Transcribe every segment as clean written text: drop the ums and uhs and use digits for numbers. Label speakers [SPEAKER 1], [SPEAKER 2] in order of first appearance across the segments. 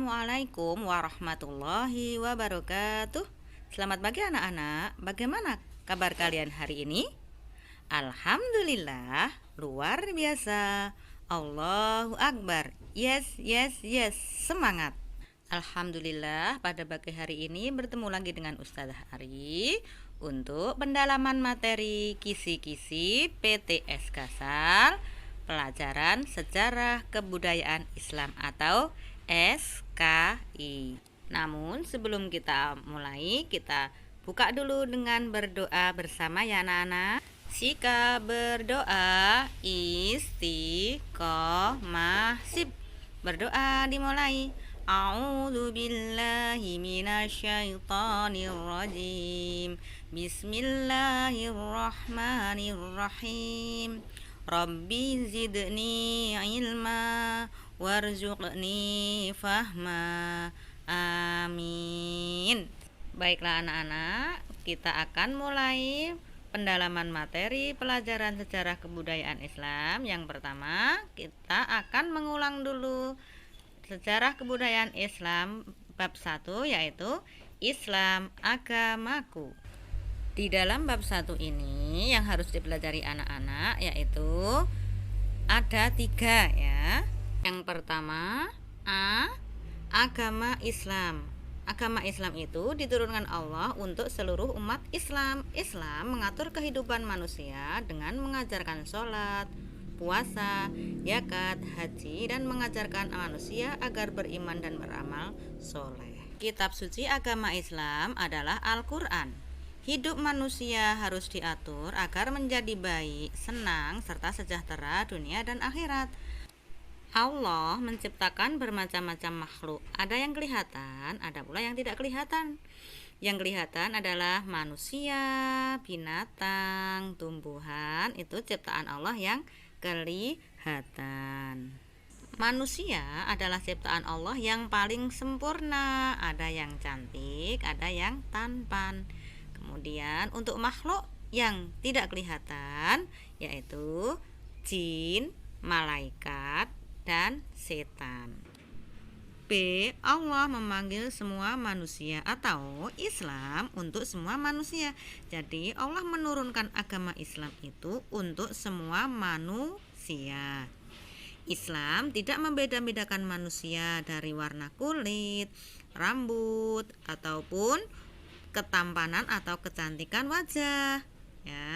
[SPEAKER 1] Assalamualaikum warahmatullahi wabarakatuh. Selamat pagi anak-anak. Bagaimana kabar kalian hari ini? Alhamdulillah, luar biasa. Allahu Akbar. Yes, yes, yes. Semangat. Alhamdulillah, pada pagi hari ini bertemu lagi dengan Ustazah Ari untuk pendalaman materi kisi-kisi PTS Kasal Pelajaran Sejarah Kebudayaan Islam atau SKI. Namun sebelum kita mulai, kita buka dulu dengan berdoa bersama ya anak-anak. Jika berdoa istiqomah. Sip. Berdoa dimulai. A'udzu billahi minasyaitonir rajim. Bismillahirrahmanirrahim. Rabbi zidni ilma warzuqni fahma. Amin. Baiklah anak-anak, kita akan mulai pendalaman materi pelajaran sejarah kebudayaan Islam. Yang pertama, kita akan mengulang dulu sejarah kebudayaan Islam bab 1, yaitu Islam agamaku. Di dalam bab 1 ini yang harus dipelajari anak-anak yaitu ada 3 ya. Yang pertama, agama Islam. Agama Islam itu diturunkan Allah untuk seluruh umat Islam. Islam mengatur kehidupan manusia dengan mengajarkan sholat, puasa, zakat, haji, dan mengajarkan manusia agar beriman dan beramal soleh. Kitab suci agama Islam adalah Al-Quran. Hidup manusia harus diatur agar menjadi baik, senang, serta sejahtera dunia dan akhirat. Allah menciptakan bermacam-macam makhluk. Ada yang kelihatan, ada pula yang tidak kelihatan. Yang kelihatan adalah manusia, binatang, tumbuhan. Itu ciptaan Allah yang kelihatan. Manusia adalah ciptaan Allah yang paling sempurna. Ada yang cantik, ada yang tampan. Kemudian untuk makhluk yang tidak kelihatan yaitu jin, malaikat, dan setan. B. Allah memanggil semua manusia atau Islam untuk semua manusia. Jadi Allah menurunkan agama Islam itu untuk semua manusia. Islam tidak membeda-bedakan manusia dari warna kulit, rambut, ataupun ketampanan atau kecantikan wajah ya.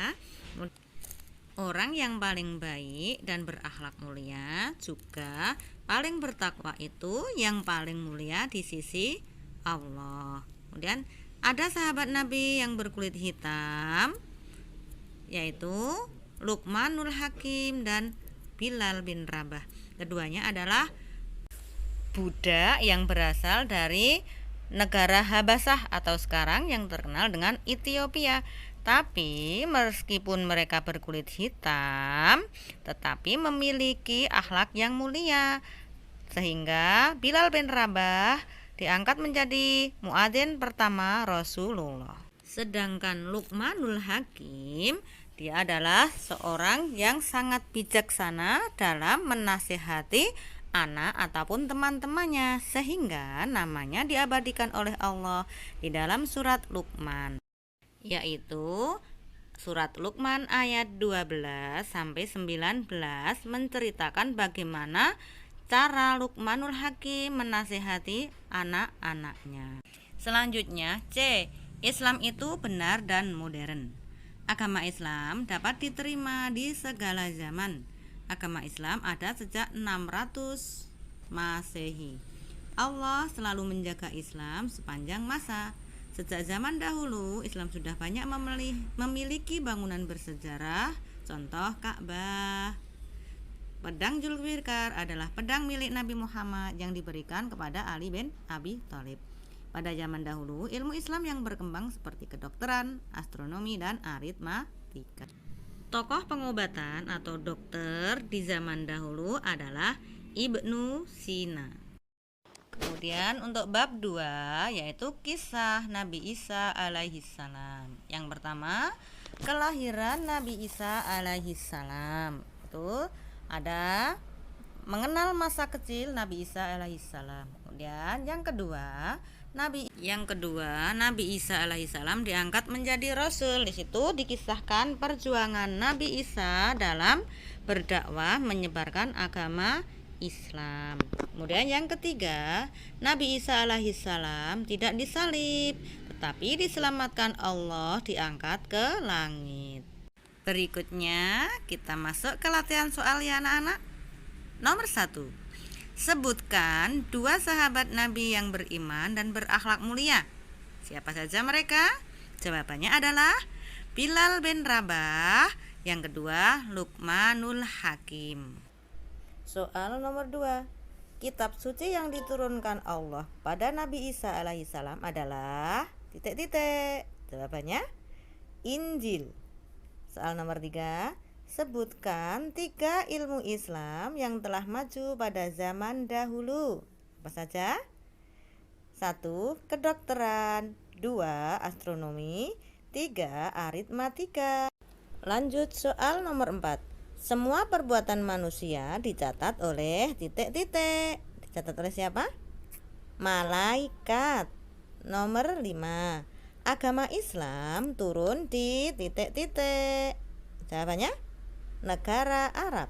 [SPEAKER 1] Orang yang paling baik dan berakhlak mulia juga paling bertakwa itu yang paling mulia di sisi Allah. Kemudian ada sahabat Nabi yang berkulit hitam yaitu Luqmanul Hakim dan Bilal bin Rabah. Keduanya adalah budak yang berasal dari negara Habasah atau sekarang yang terkenal dengan Ethiopia. Tapi meskipun mereka berkulit hitam, tetapi memiliki akhlak yang mulia. Sehingga Bilal bin Rabah diangkat menjadi muadzin pertama Rasulullah. Sedangkan Luqmanul Hakim, dia adalah seorang yang sangat bijaksana dalam menasihati anak ataupun teman-temannya, sehingga namanya diabadikan oleh Allah di dalam surat Luqman, yaitu surat Luqman ayat 12 sampai 19 menceritakan bagaimana cara Luqmanul Hakim menasihati anak-anaknya. Selanjutnya, C. Islam itu benar dan modern. Agama Islam dapat diterima di segala zaman. Agama Islam ada sejak 600 Masehi. Allah selalu menjaga Islam sepanjang masa. Sejak zaman dahulu, Islam sudah banyak memiliki bangunan bersejarah, contoh Ka'bah. Pedang Zulfikar adalah pedang milik Nabi Muhammad yang diberikan kepada Ali bin Abi Thalib. Pada zaman dahulu, ilmu Islam yang berkembang seperti kedokteran, astronomi, dan aritmatika. Tokoh pengobatan atau dokter di zaman dahulu adalah Ibnu Sina. Kemudian untuk bab 2 yaitu kisah Nabi Isa alaihissalam. Yang pertama, kelahiran Nabi Isa alaihissalam. Itu ada mengenal masa kecil Nabi Isa alaihissalam. Kemudian yang kedua, Nabi Isa alaihissalam diangkat menjadi rasul. Di situ dikisahkan perjuangan Nabi Isa dalam berdakwah menyebarkan agama Islam. Kemudian yang ketiga, Nabi Isa alaihissalam tidak disalib, tetapi diselamatkan Allah, diangkat ke langit. Berikutnya kita masuk ke latihan soal ya anak-anak. Nomor 1. Sebutkan 2 sahabat Nabi yang beriman dan berakhlak mulia. Siapa saja mereka? Jawabannya adalah Bilal bin Rabah, yang kedua Luqmanul Hakim. Soal nomor 2. Kitab suci yang diturunkan Allah pada Nabi Isa alaihissalam adalah titik-titik. Jawabannya Injil. Soal nomor 3. Sebutkan 3 ilmu Islam yang telah maju pada zaman dahulu. Apa saja? 1. Kedokteran, 2. Astronomi, 3. Aritmatika. Lanjut soal nomor 4. Semua perbuatan manusia dicatat oleh titik-titik. Dicatat oleh siapa? Malaikat. Nomor 5. Agama Islam turun di titik-titik. Jawabannya negara Arab.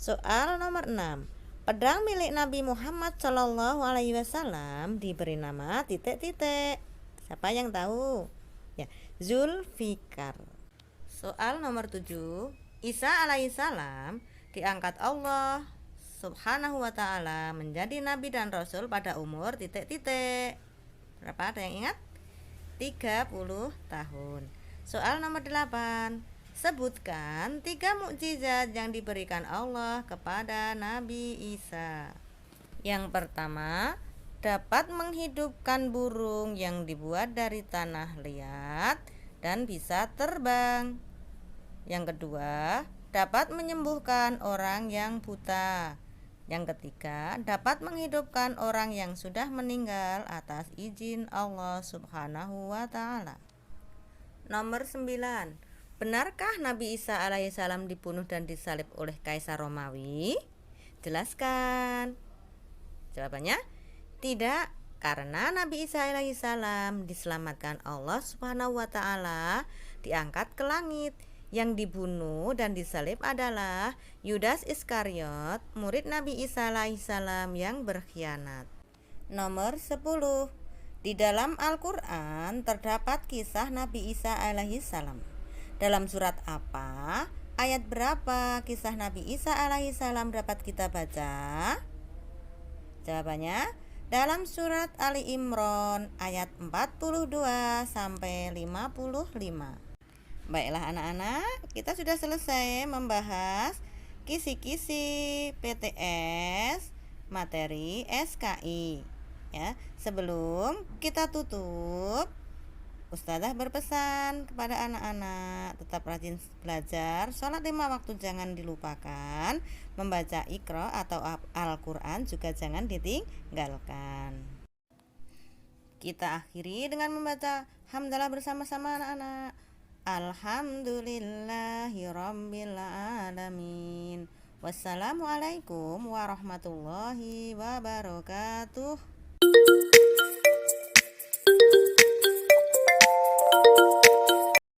[SPEAKER 1] Soal nomor 6. Pedang milik Nabi Muhammad SAW diberi nama titik-titik. Siapa yang tahu? Ya, Zulfikar. Soal nomor 7. Isa alaihissalam diangkat Allah Subhanahu wa ta'ala menjadi nabi dan rasul pada umur titik-titik. Berapa? Ada yang ingat? 30 tahun. Soal nomor 8. Sebutkan 3 mukjizat yang diberikan Allah kepada Nabi Isa. Yang pertama, dapat menghidupkan burung yang dibuat dari tanah liat dan bisa terbang. Yang kedua, dapat menyembuhkan orang yang buta. Yang ketiga, dapat menghidupkan orang yang sudah meninggal atas izin Allah Subhanahu wa ta'ala. Nomor 9. Benarkah Nabi Isa alaihissalam dibunuh dan disalib oleh Kaisar Romawi? Jelaskan. Jawabannya tidak, karena Nabi Isa alaihissalam diselamatkan Allah Subhanahu wa ta'ala, diangkat ke langit. Yang dibunuh dan disalib adalah Yudas Iskariot, murid Nabi Isa alaihissalam yang berkhianat. Nomor 10. Di dalam Al-Quran terdapat kisah Nabi Isa alaihissalam. Dalam surat apa, ayat berapa kisah Nabi Isa alaihissalam dapat kita baca? Jawabannya dalam surat Ali Imran ayat 42 sampai 55. Baiklah anak-anak, kita sudah selesai membahas kisi-kisi PTS materi SKI. Ya, sebelum kita tutup, Ustazah berpesan kepada anak-anak tetap rajin belajar, sholat 5 waktu jangan dilupakan, membaca Iqra atau Al-Quran juga jangan ditinggalkan. Kita akhiri dengan membaca hamdalah bersama-sama anak-anak. Alhamdulillahirabbil alamin. Wassalamualaikum warahmatullahi wabarakatuh.